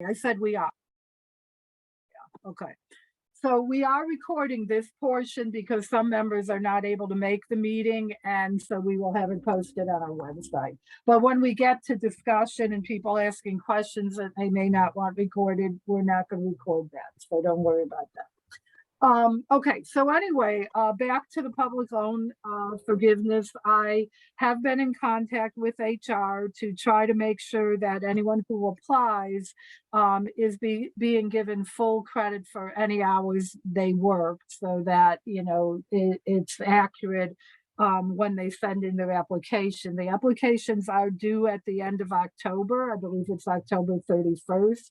I said we are. Okay. So we are recording this portion because some members are not able to make the meeting, and so we will have it posted on our website. But when we get to discussion and people asking questions that they may not want recorded, we're not going to record that. So don't worry about that. Okay, so anyway, back to the public loan forgiveness. I have been in contact with HR to try to make sure that anyone who applies is being given full credit for any hours they worked, so that it's accurate when they send in their application. The applications are due at the end of October. I believe it's October 31st.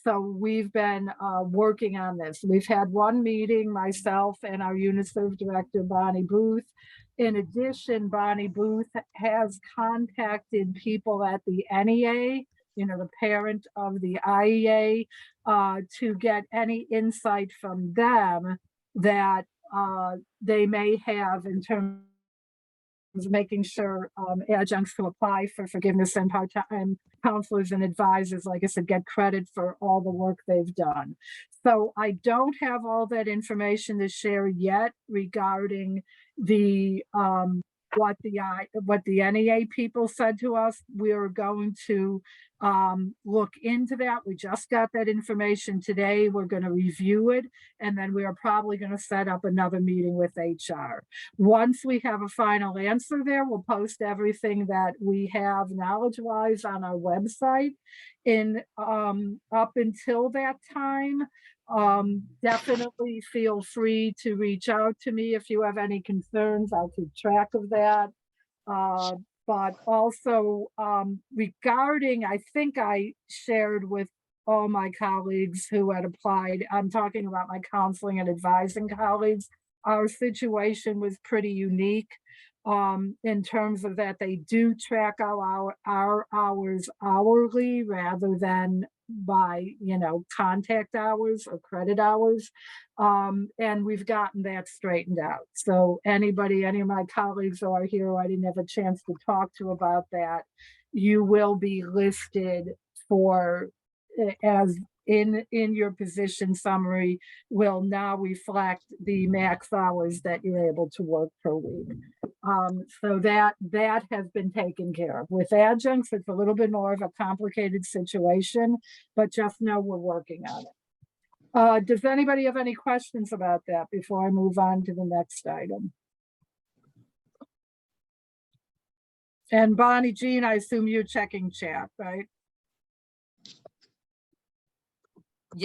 So we've been working on this. We've had one meeting, myself and our UNICEF director, Bonnie Booth. In addition, Bonnie Booth has contacted people at the NEA, the parent of the IEA, to get any insight from them that they may have in terms making sure adjuncts who apply for forgiveness and part-time counselors and advisors, like I said, get credit for all the work they've done. So I don't have all that information to share yet regarding the what the NEA people said to us. We are going to look into that. We just got that information today. We're going to review it, and then we are probably going to set up another meeting with HR. Once we have a final answer there, we'll post everything that we have knowledge-wise on our website. Up until that time, definitely feel free to reach out to me if you have any concerns. I'll keep track of that. But also regarding, I think I shared with all my colleagues who had applied, I'm talking about my counseling and advising colleagues, our situation was pretty unique in terms of that they do track our hours hourly rather than by contact hours or credit hours, and we've gotten that straightened out. So any of my colleagues who are here who I didn't have a chance to talk to about that, you will be listed for as in your position summary will now reflect the max hours that you're able to work per week. So that has been taken care of. With adjuncts, it's a little bit more of a complicated situation, but just know we're working on it. Does anybody have any questions about that before I move on to the next item? And Bonnie Jean, I assume you're checking chat, right?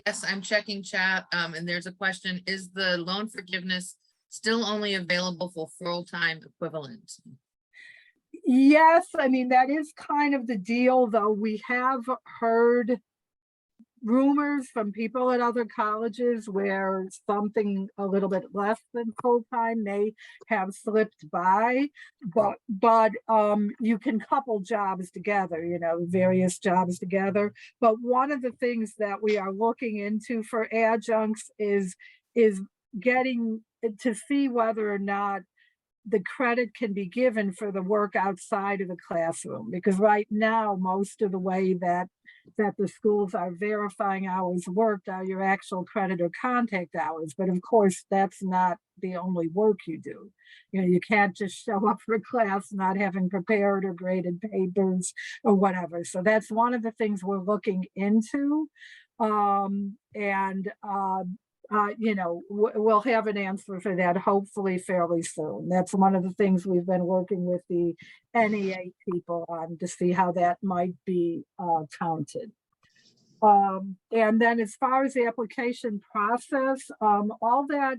Yes, I'm checking chat. And there's a question: is the loan forgiveness still only available for full-time equivalent? Yes, I mean, that is kind of the deal, though. We have heard rumors from people at other colleges where something a little bit less than full-time may have slipped by, but you can couple jobs together, various jobs together. But one of the things that we are looking into for adjuncts is getting to see whether or not the credit can be given for the work outside of the classroom, because right now most of the way that the schools are verifying hours worked are your actual credit or contact hours. But of course, that's not the only work you do. You can't just show up for a class not having prepared or graded papers or whatever. So that's one of the things we're looking into. We'll have an answer for that hopefully fairly soon. That's one of the things we've been working with the NEA people on to see how that might be counted. And then as far as the application process, all that,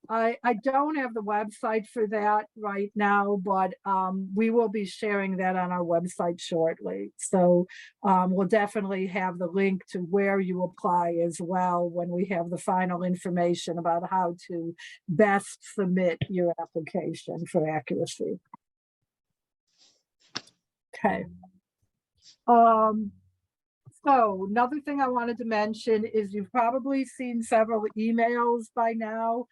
I don't have the website for that right now, but we will be sharing that on our website shortly. So we'll definitely have the link to where you apply as well when we have the final information about how to best submit your application for accuracy. Okay. So another thing I wanted to mention is you've probably seen several emails by now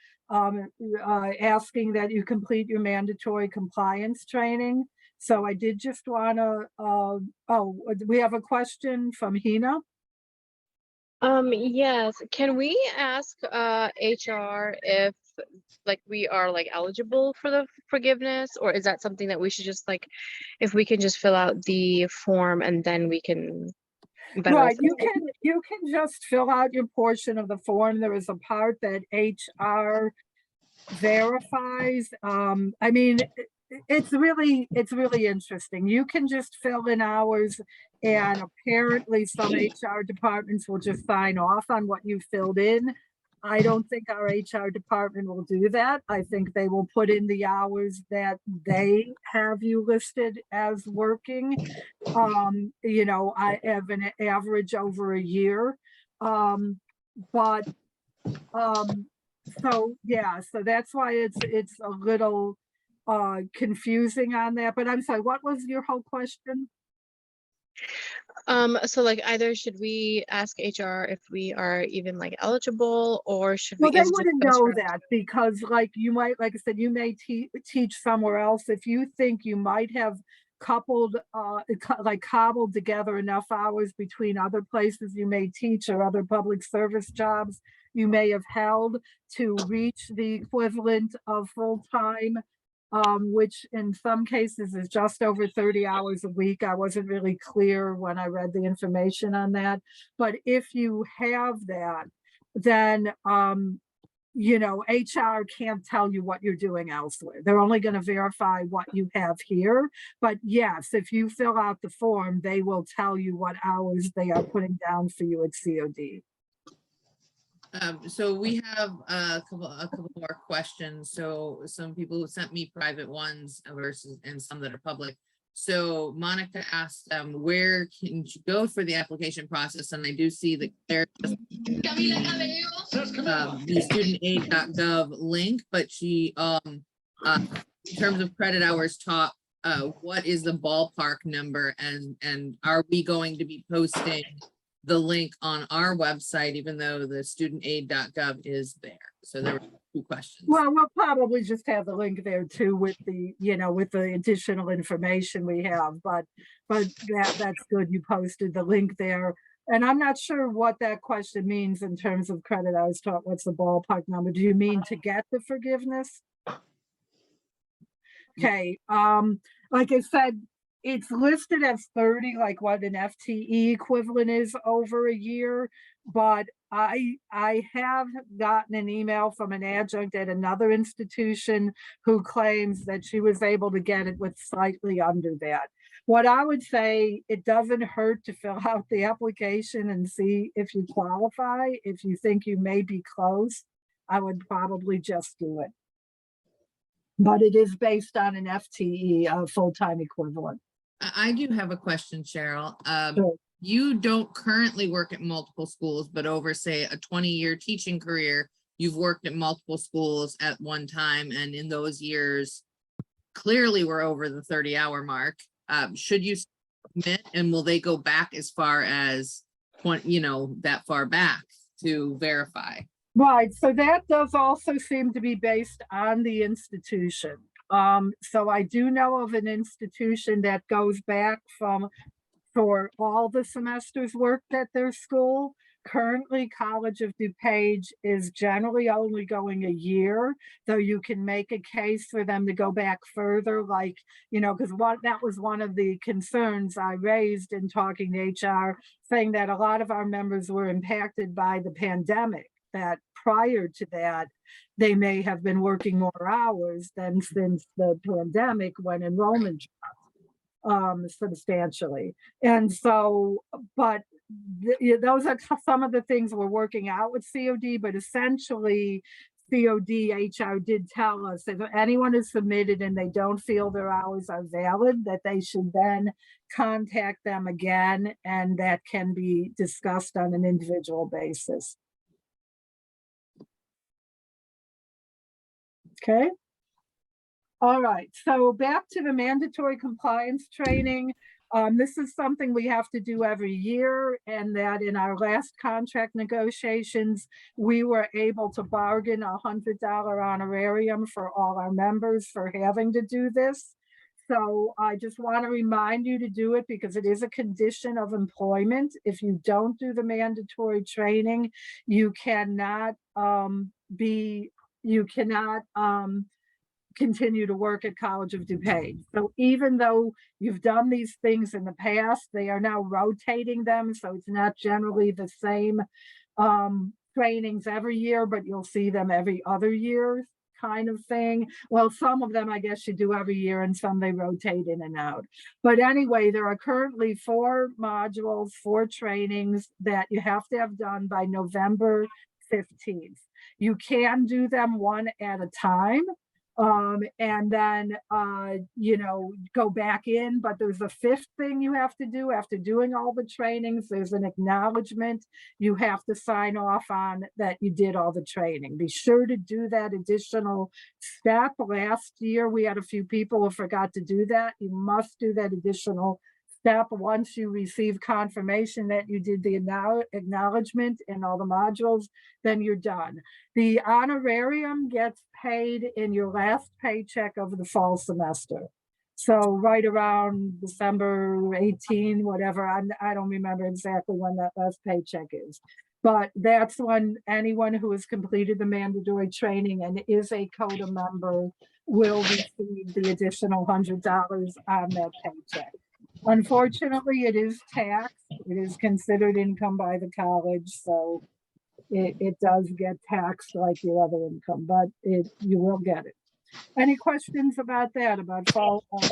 asking that you complete your mandatory compliance training. So I did just want to, we have a question from Hina. Yes. Can we ask HR if like we are like eligible for the forgiveness, or is that something that we should just like, if we can just fill out the form and then we can then Right, also you can just fill out your portion of the form. There is a part that HR verifies. I mean, it's really interesting. You can just fill in hours, and apparently some HR departments will just sign off on what you filled in. I don't think our HR department will do that. I think they will put in the hours that they have you listed as working. I have an average over a year. Um, but um, so yeah, so that's why it's a little confusing on that. But I'm sorry, what was your whole question? so like either should we ask HR if we are even like eligible, or should we Well, they is it just wouldn't best know for that because, like, you might, like I said, you may teach somewhere else. If you think you might have cobbled together enough hours between other places you may teach or other public service jobs you may have held to reach the equivalent of full-time, which in some cases is just over 30 hours a week. I wasn't really clear when I read the information on that. But if you have that, then HR can't tell you what you're doing elsewhere. They're only going to verify what you have here. But yes, if you fill out the form, they will tell you what hours they are putting down for you at COD. So we have a couple more questions. So some people who sent me private ones versus and some that are public. So Monica asked where can you go for the application process? And I do see that there's the studentaid.gov link, but she in terms of credit hours taught, what is the ballpark number, and are we going to be posting the link on our website, even though the studentaid.gov is there? So there were two questions. Well, we'll probably just have the link there too with the additional information we have, but that's good. You posted the link there. And I'm not sure what that question means in terms of credit hours taught. What's the ballpark number? Do you mean to get the forgiveness? Okay, like I said, it's listed as 30, like what an FTE equivalent is over a year, but I have gotten an email from an adjunct at another institution who claims that she was able to get it with slightly under that. What I would say, it doesn't hurt to fill out the application and see if you qualify. If you think you may be close, I would probably just do it. But it is based on an FTE, a full-time equivalent. I do have a question, Cheryl. Sure. You don't currently work at multiple schools, but over, say, a 20-year teaching career, you've worked at multiple schools at one time, and in those years, clearly we're over the 30-hour mark. Should you submit, and will they go back as far as that far back to verify? Right, so that does also seem to be based on the institution. So I do know of an institution that goes back for all the semesters worked at their school. Currently, College of DuPage is generally only going a year, though you can make a case for them to go back further, like, because that was one of the concerns I raised in talking to HR, saying that a lot of our members were impacted by the pandemic, that prior to that, they may have been working more hours than since the pandemic when enrollment dropped substantially. And so, but those are some of the things we're working out with COD, but essentially COD HR did tell us that if anyone is submitted and they don't feel their hours are valid, that they should then contact them again, and that can be discussed on an individual basis. Okay. All right, so back to the mandatory compliance training. This is something we have to do every year, and that in our last contract negotiations, we were able to bargain $100 honorarium for all our members for having to do this. So I just want to remind you to do it because it is a condition of employment. If you don't do the mandatory training, you cannot you cannot continue to work at College of DuPage. So even though you've done these things in the past, they are now rotating them. So it's not generally the same trainings every year, but you'll see them every other year kind of thing. Well, some of them I guess you do every year and some they rotate in and out. But anyway, there are currently 4 modules, 4 trainings that you have to have done by November 15th. You can do them one at a time. And then go back in, but there's a 5th thing you have to do after doing all the trainings. There's an acknowledgement you have to sign off on that you did all the training. Be sure to do that additional step. Last year we had a few people who forgot to do that. You must do that additional step once you receive confirmation that you did the acknowledgement in all the modules, then you're done. The honorarium gets paid in your last paycheck of the fall semester. So right around December 18, whatever, I don't remember exactly when that last paycheck is. But that's when anyone who has completed the mandatory training and is a CODA member will receive the additional $100 on that paycheck. Unfortunately, it is taxed. It is considered income by the college, so it does get taxed like your other income, but you will get it. Any questions about that, about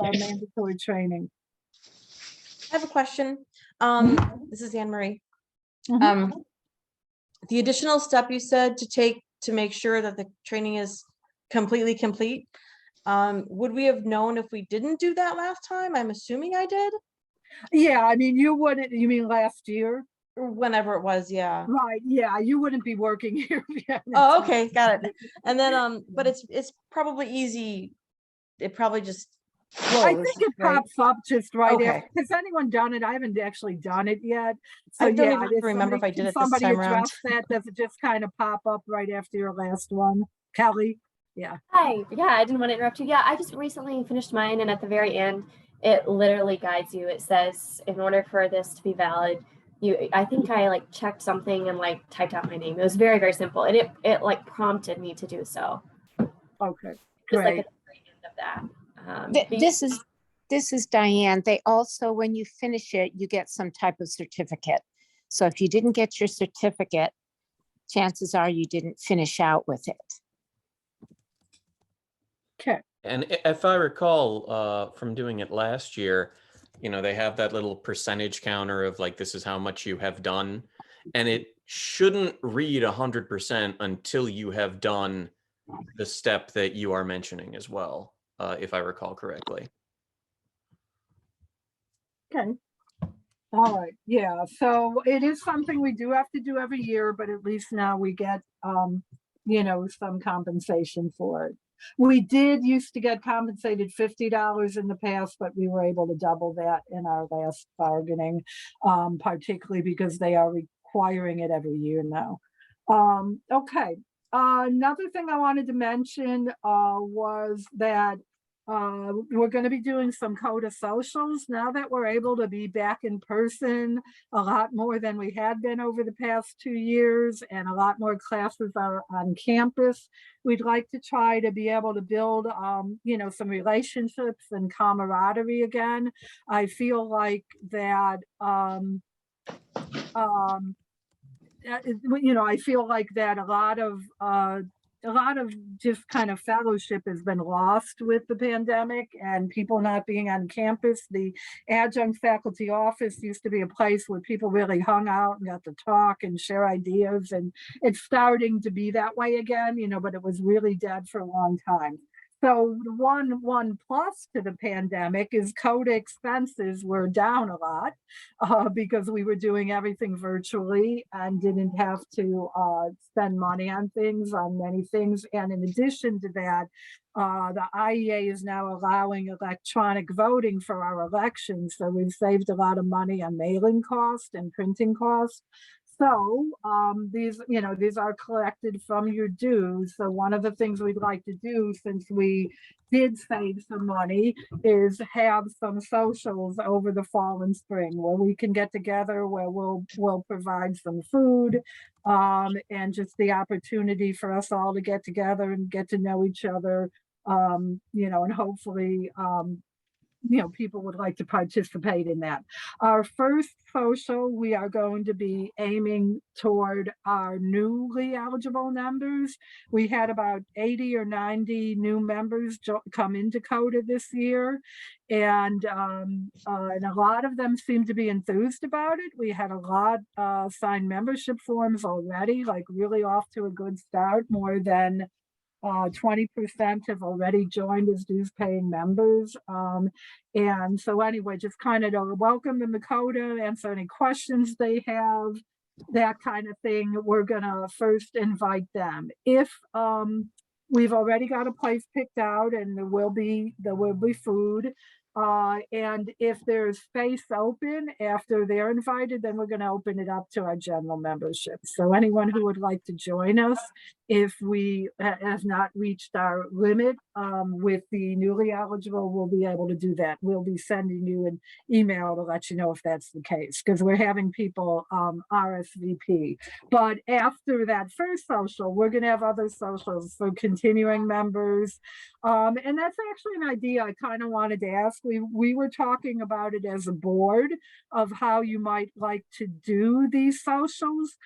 mandatory training? I have a question. This is Anne Marie. Mhm. The additional step you said to take to make sure that the training is completely complete. Would we have known if we didn't do that last time? I'm assuming I did. Yeah, I mean, you wouldn't, you mean last year? Or whenever it was, yeah. Right, yeah, you wouldn't be working here. if you hadn't Oh, done okay, it. got it. And then, but it's probably easy. It probably just flows. I think it right? pops up just right Okay. after. Has anyone done it? I haven't actually done it yet. So I don't yeah, even remember if I did it this somebody time around. address that? Does it just kind of pop up right after your last one? Kelly? Yeah. Hi. Yeah, I didn't want to interrupt you. Yeah, I just recently finished mine, and at the very end, it literally guides you. It says, in order for this to be valid, I think I like checked something and like typed out my name. It was very, very simple, and it like prompted me to do so. Okay. Just like Great. at the very end of that. But This is Diane. They also, when you finish it, you get some type of certificate. So if you didn't get your certificate, chances are you didn't finish out with it. Okay. And if I recall from doing it last year, they have that little percentage counter of like, this is how much you have done. And it shouldn't read 100% until you have done the step that you are mentioning as well, if I recall correctly. Okay. All right. Yeah. So it is something we do have to do every year, but at least now we get, some compensation for it. We did used to get compensated $50 in the past, but we were able to double that in our last bargaining, particularly because they are requiring it every year now. Okay. Another thing I wanted to mention was that we're going to be doing some CODA socials now that we're able to be back in person a lot more than we had been over the past 2 years, and a lot more classes are on campus. We'd like to try to be able to build, some relationships and camaraderie again. I feel like that, I feel like that a lot of just kind of fellowship has been lost with the pandemic and people not being on campus. The adjunct faculty office used to be a place where people really hung out and got to talk and share ideas, and it's starting to be that way again, but it was really dead for a long time. So one plus to the pandemic is CODA expenses were down a lot because we were doing everything virtually and didn't have to spend money on many things. And in addition to that, the IEA is now allowing electronic voting for our elections. So we've saved a lot of money on mailing costs and printing costs. So these are collected from your dues. So one of the things we'd like to do, since we did save some money, is have some socials over the fall and spring where we can get together, where we'll provide some food, and just the opportunity for us all to get together and get to know each other, and hopefully, people would like to participate in that. Our first social, we are going to be aiming toward our newly eligible members. We had about 80 or 90 new members come into CODA this year, and a lot of them seem to be enthused about it. We had a lot sign membership forms already, like really off to a good start. More than 20% have already joined as dues paying members. And so anyway, just kind of to welcome them to CODA, answer any questions they have, that kind of thing. We're gonna first invite them. If we've already got a place picked out, and there will be food. And if there's space open after they're invited, then we're going to open it up to our general membership. So anyone who would like to join us, if we have not reached our limit with the newly eligible, we'll be able to do that. We'll be sending you an email to let you know if that's the case, because we're having people RSVP. But after that first social, we're going to have other socials for continuing members. And that's actually an idea I kind of wanted to ask. We were talking about it as a board of how you might like to do these socials.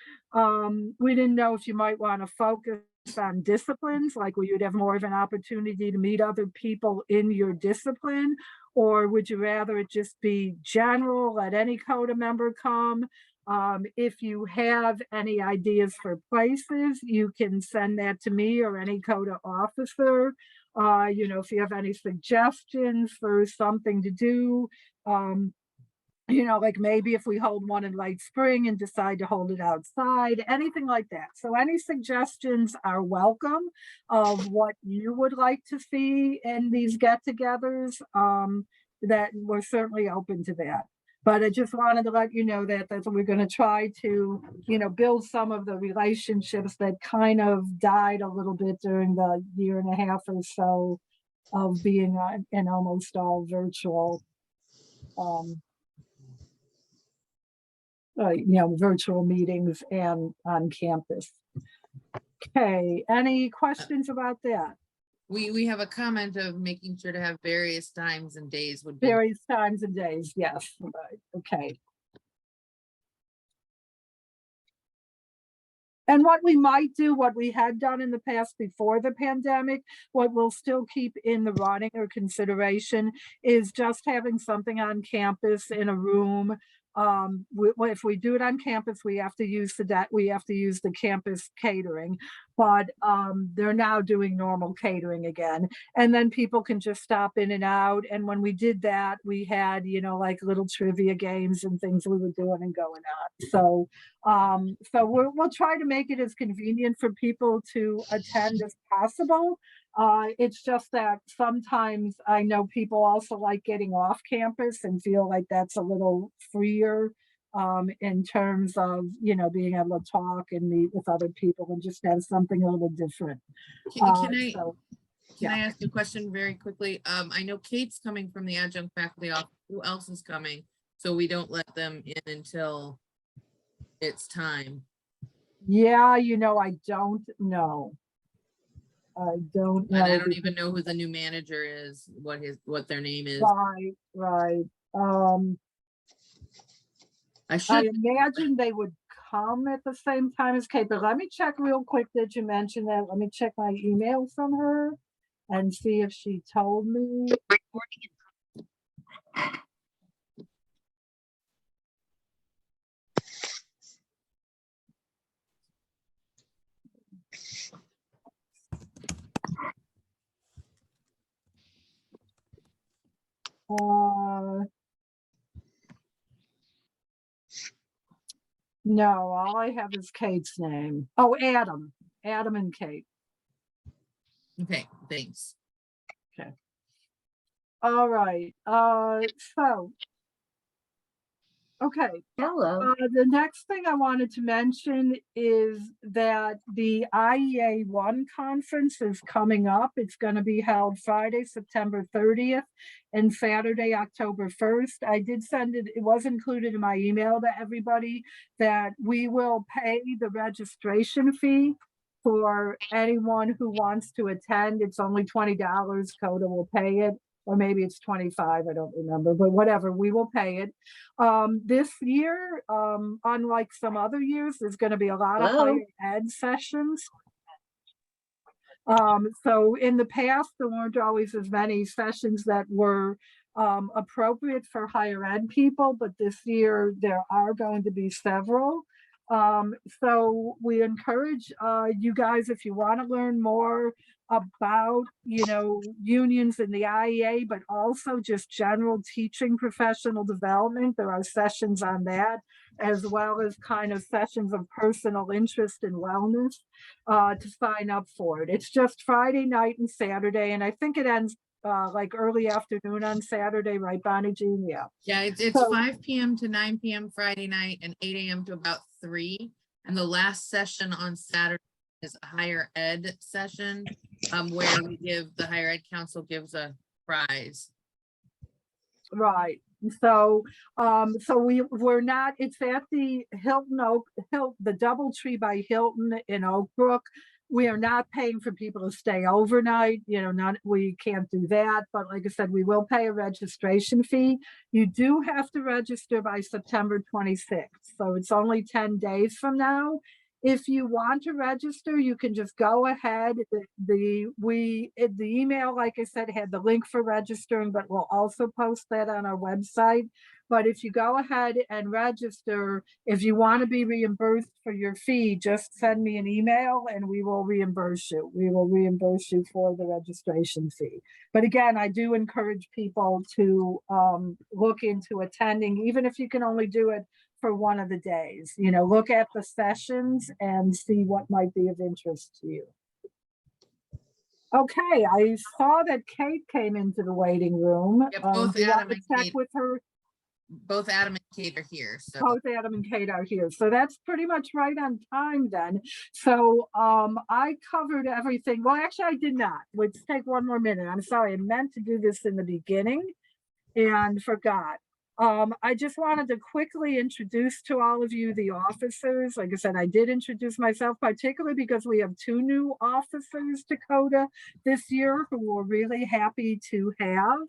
We didn't know if you might want to focus on disciplines, like where you'd have more of an opportunity to meet other people in your discipline, or would you rather it just be general, let any CODA member come? If you have any ideas for places, you can send that to me or any CODA officer. If you have any suggestions for something to do, like maybe if we hold one in late spring and decide to hold it outside, anything like that. So any suggestions are welcome of what you would like to see in these get-togethers, that we're certainly open to that. But I just wanted to let you know that we're going to try to, build some of the relationships that kind of died a little bit during the year and a half or so of being in almost all virtual, virtual meetings and on campus. Okay, any questions about that? We have a comment of making sure to have various times and days would be. Various times and days, yes, right, okay. And what we might do, what we had done in the past before the pandemic, what we'll still keep in the running or consideration is just having something on campus in a room. If we do it on campus, we have to use the campus catering, but they're now doing normal catering again. And then people can just stop in and out. And when we did that, we had, like little trivia games and things we were doing and going on. So we'll try to make it as convenient for people to attend as possible. It's just that sometimes I know people also like getting off campus and feel like that's a little freer in terms of, being able to talk and meet with other people and just have something a little different. Can I ask a question very quickly? I know Kate's coming from the adjunct faculty office. Who else is coming? So we don't let them in until it's time. Yeah, I don't know. I don't know. And I don't even know who the new manager is, what their name is. Right. I I imagine they would come at the same time as Kate, but let me check real quick that you mentioned that. Let me check my email from her and see if she told me. No, all I have is Kate's name. Oh, Adam and Kate. Okay, thanks. Okay. All right. So Okay, Hello. the next thing I wanted to mention is that the IEA 1 conference is coming up. It's going to be held Friday, September 30th and Saturday, October 1st. I did send it, it was included in my email to everybody that we will pay the registration fee for anyone who wants to attend. It's only $20. CODA will pay it, or maybe it's 25, I don't remember, but whatever, we will pay it. This year, unlike some other years, there's going to be a lot of Hello. higher ed sessions. So in the past, there weren't always as many sessions that were appropriate for higher ed people, but this year there are going to be several. So we encourage you guys, if you want to learn more about, you know, unions in the IEA, but also just general teaching professional development. There are sessions on that, as well as kind of sessions of personal interest and wellness to sign up for it. It's just Friday night and Saturday, and I think it ends like early afternoon on Saturday, right, Bonnie Jean? Yeah. Yeah, it's So- 5 p.m. to 9 p.m. Friday night and 8 a.m. to about 3. And the last session on Saturday is a higher ed session, where we give, the higher ed council gives a prize. Right. So, we're not, it's at the the Doubletree by Hilton in Oak Brook. We are not paying for people to stay overnight, you know, we can't do that. But like I said, we will pay a registration fee. You do have to register by September 26th. So it's only 10 days from now. If you want to register, you can just go ahead. The email, like I said, had the link for registering, but we'll also post that on our website. But if you go ahead and register, if you want to be reimbursed for your fee, just send me an email and we will reimburse you. We will reimburse you for the registration fee. But again, I do encourage people to look into attending, even if you can only do it for one of the days. You know, look at the sessions and see what might be of interest to you. Okay, I saw that Kate came into the waiting room. Yep, both Do you want Adam to and check Kate. with her? Both Adam and Kate are here, so. Both Adam and Kate are here. So that's pretty much right on time then. So I covered everything. Well, actually I did not. Let's take one more minute. I'm sorry, I meant to do this in the beginning and forgot. I just wanted to quickly introduce to all of you the officers. Like I said, I did introduce myself, particularly because we have 2 new officers to CODA this year who we're really happy to have.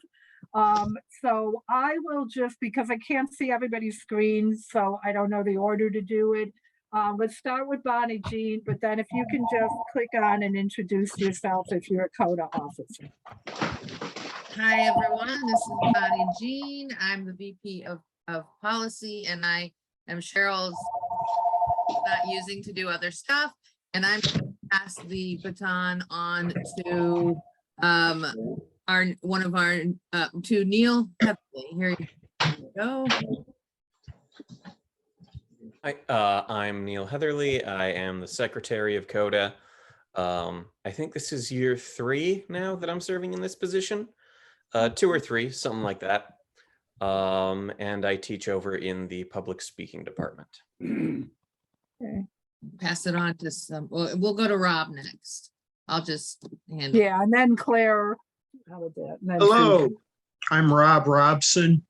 So I will just, because I can't see everybody's screens, so I don't know the order to do it. Let's start with Bonnie Jean, but then if you can just click on and introduce yourself if you're a CODA officer. Hi, everyone. This is Bonnie Jean. I'm the VP of Policy, and I am Cheryl's not using to do other stuff. And I'm going to pass the baton on to to Neil Headley. Here you go. Hi, I'm Neil Heatherly. I am the secretary of CODA. I think this is year 3 now that I'm serving in this position. 2 or 3, something like that. And I teach over in the public speaking department. Okay. Pass it on to some, we'll go to Rob next. I'll just handle. Yeah, and then Claire. How about that? And then Hello, Susan. I'm Rob Robson,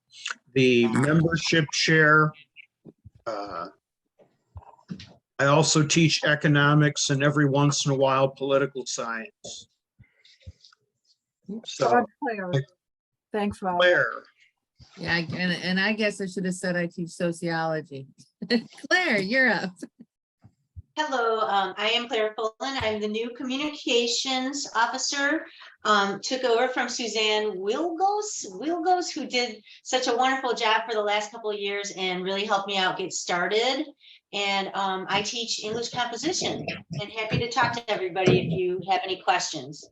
the membership chair. I also teach economics and every once in a while political science. So, Rob, Claire. Thanks, Rob. Claire, Yeah, and I guess I should have said I teach sociology. Claire, you're up. Hello, I am Claire Fullen. I'm the new communications officer. Took over from Suzanne Wilgos, who did such a wonderful job for the last couple of years and really helped me out get started. And I teach English composition and happy to talk to everybody if you have any questions.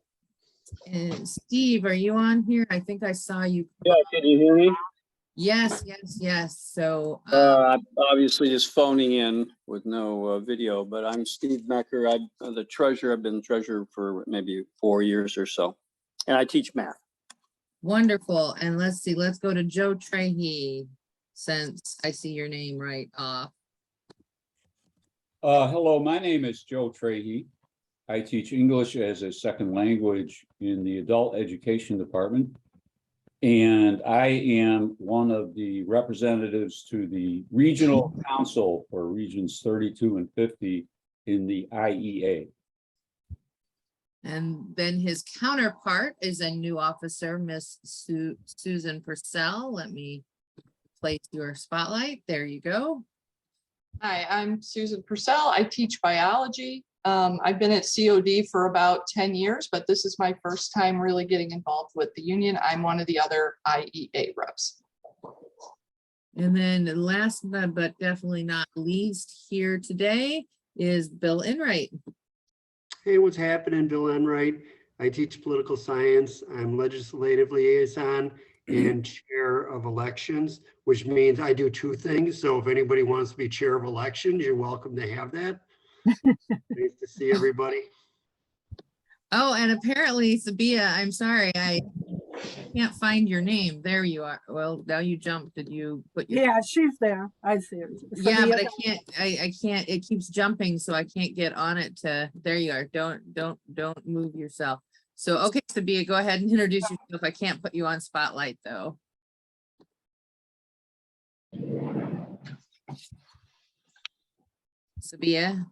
And Steve, are you on here? I think I saw you. Yeah, can you hear me? Yes. So I'm obviously just phoning in with no video, but I'm Steve Mecker. I'm the treasurer. I've been treasurer for maybe 4 years or so, and I teach math. wonderful. And let's see, let's go to Joe Trahey. since I see your name right off. Hello, my name is Joe Trahey. I teach English as a second language in the adult education department. And I am one of the representatives to the regional council for regions 32 and 50 in the IEA. And then his counterpart is a new officer, Miss Susan Purcell. Let me place your spotlight. There you go. Hi, I'm Susan Purcell. I teach biology. I've been at COD for about 10 years, but this is my first time really getting involved with the union. I'm one of the other IEA reps. And then last but definitely not least here today is Bill Enright. Hey, what's happening? Bill Enright. I teach political science. I'm legislative liaison and chair of elections, which means I do two things. So if anybody wants to be chair of elections, you're welcome to have that. Nice to see everybody. Oh, and apparently Sabia, I'm sorry, I can't find your name. There you are. Well, now you jumped. Did you put your? Yeah, she's there. I see her. Yeah, but Sabia, I can't, it keeps jumping, so I can't get on it to, there you are. Don't move yourself. So, okay, Sabia, go ahead and introduce yourself. I can't put you on spotlight though. Sabia.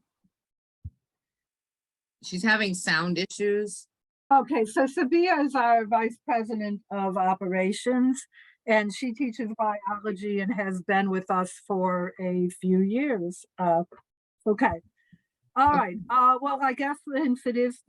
She's having sound issues. Okay, so Sabia is our Vice President of Operations, and she teaches biology and has been with us for a few years. Okay. All right. Well, I guess since it is